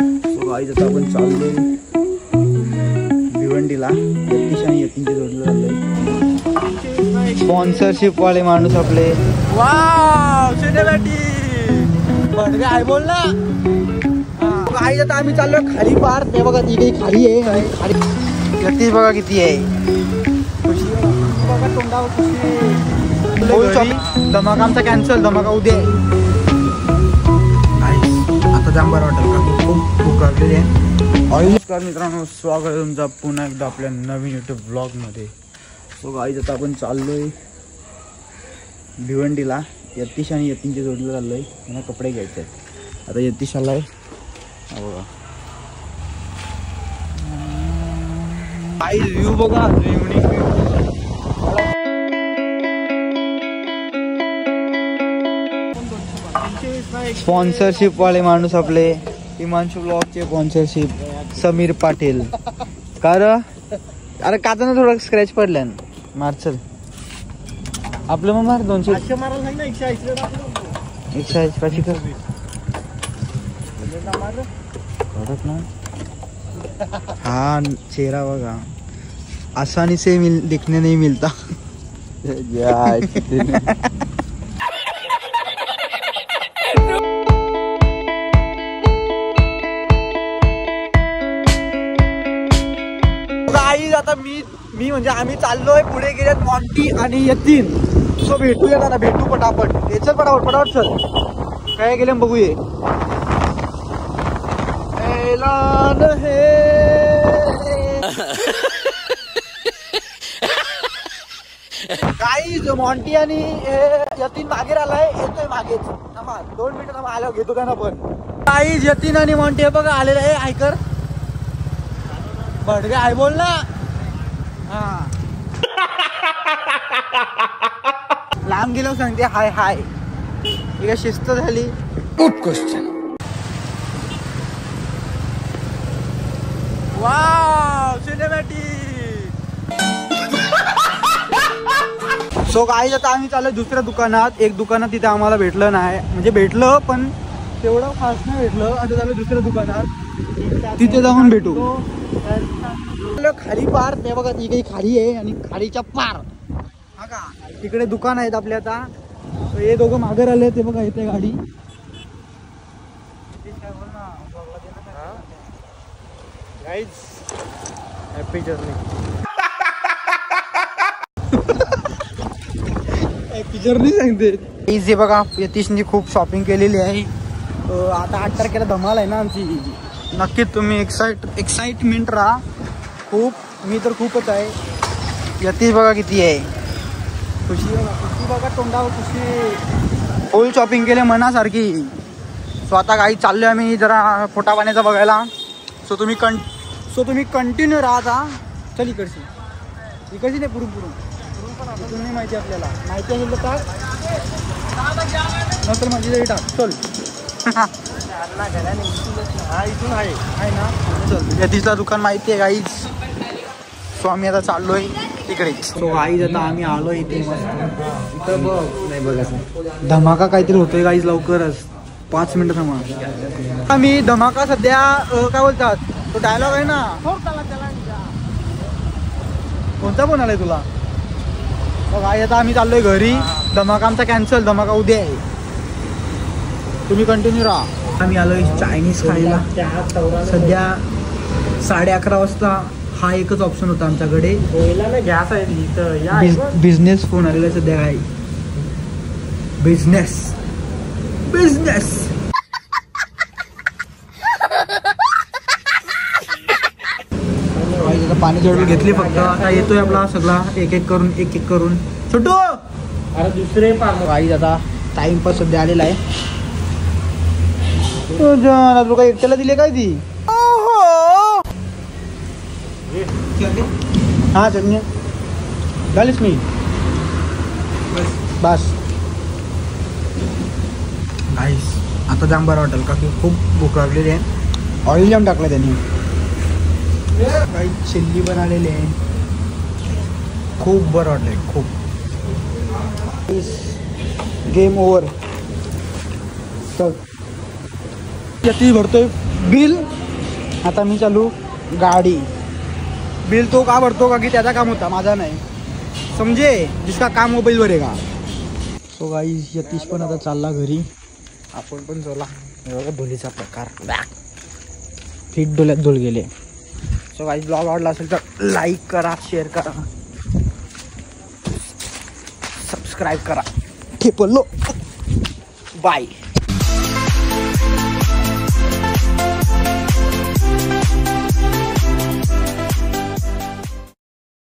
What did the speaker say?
Guys आता आपण चाललोय भिवंडीला. यतीश आणि यतीनच्या जोडीला चाललोय. स्पॉन्सरशिप वाले माणूस आपले. वाव बडगा आहे बोल ना. गाईज आता आम्ही चाललोय खाली पार. ते बघा ती काही खाली आहे. खाली यतीश बघा किती आहे. खुशी बघा तोंडावर खुशी. धमाका आमचा कॅन्सल. धमाका उद्या आहे. आता जांभर वाटेल का खूप भूक लागलेली आहे. नमस्कार मित्रांनो, स्वागत आहे तुमचं पुन्हा एकदा आपल्या नवीन यूट्यूब ब्लॉगमध्ये. सो गाईज आता आपण चाललोय भिवंडीला. यतीश आणि यतीनच्या जोडीला चाललोय. त्यांना कपडे घ्यायचे आहेत. आता यतीश आलाय बघा. गाईज व्ह्यू बघा. इव्हनिंग स्पॉन्सरशिप वाले माणूस आपले. हिमांशू ब्लॉगचे स्पॉन्सरशिप समीर पाटील. कार अरे काचा थोडं स्क्रॅच पडल्या मार्चल आपलं. मग मार 200 180 पाचशे कर ना. हा चेहरा बघा. आसानी से दिखने नहीं मिलता. आता मी म्हणजे आम्ही चाललोय पुढे. गेलेत मॉन्टी आणि यतीन. सो भेटूया ना. भेटू पटापट. चल पटापट चल. काय गेले बघूया. काही मॉन्टी आणि यतीन मागे आलाय. येतोय मागेच. 2 मिनिटं आल्यावर घेतो त्यांना पण. काही यतीन आणि मॉन्टी बघा आलेलं आहे. ऐकर बडगा आहे बोल ना. लांब गेलो सांगते हाय हाय. ठीक शिस्त झाली. Good question. Wow cinematic. So guys आता आम्ही चाललो दुसऱ्या दुकानात. एक दुकानात तिथे आम्हाला भेटलं नाही. म्हणजे भेटलं पण तेवढं फास्ट नाही भेटलं. आता चालू दुसऱ्या दुकानात. तिथे जाऊन भेटू. खाली पार. ते बघा ती काही खाली आहे. आणि खालीच्या पार हा का तिकडे दुकान आहेत आपले. आता हे दोघं मागे आले. ते बघा येते गाडी. Happy journey. हॅपी जर्नी सांगते. हे बघा यतीशनी खूप शॉपिंग केलेली आहे. आता 8 तारखेला धमाल आहे ना आमची. नक्कीच तुम्ही एक्साइटमेंट राहा. खूप मी तर खूपच आहे. यतीश बघा किती आहे. खुशी बघा. खुशी बघा तोंडावर खुशी. फुल शॉपिंग केले मनासारखी. सो आता काही चाललोय आम्ही जरा फोटा पाण्याचा बघायला. सो तुम्ही कंटिन्यू राहा. चल इकडची नाही पुरून नाही माहिती आपल्याला. माहिती असेल तर नंतर माझी तरी टाक. चल इथून आहे ना. चल यतीशला दुकान माहिती आहे गाईज. सो आम्ही आता चाललोय तिकडे. सो गाईज आता आम्ही आलोय इथे. इथं बघ नाही बघा धमाका काहीतरी होतोय गाईज. लवकरच 5 मिनिटं थांबा. आम्ही धमाका सध्या काय बोलतात तो डायलॉग आहे ना. कोणता फोन आलाय तुला. गाईज आता आम्ही चाललोय घरी. धमाका आमचा कॅन्सल. धमाका उद्या आहे. तुम्ही कंटिन्यू राहा. आम्ही आलोय चायनीज खायला. सध्या 11:30 वाजता. हा एकच ऑप्शन होता आमच्याकडे. बिझनेस फोन आलेला सध्या. काय बिझनेस पाणी जोडून घेतली फक्त. आता येतोय आपला सगळा एक एक करून छोटू. अरे दुसरे गाईज आता टाइमपास सध्या आलेला आहे. तुला एकट्याला दिले काय ती. हा चटणी झालीच मी बस. गाईस आता जांभर वाटेल का खूप भूक लागलेली आहे. ऑइल जाम टाकलं त्यांनी. काही चिल्ली बनवलेली आहे. खूप बरं वाटलंय खूप. Game over. चल यतीश भरतोय बिल आता मी चालू गाडी. बिल तो का भरतो का की त्याचा काम होता, माझा नाही. समजे जिसका काम मोबाईल वर आहे का. सो गाईज यतीश पण आता चालला घरी, आपण पण चला. बघा धुलीचा प्रकार, फिट डोल्यात धूळ गेले. सो गाईज ब्लॉग आवडला असेल तर लाईक करा, शेअर करा, सबस्क्राईब करा. ठेपलो बाय.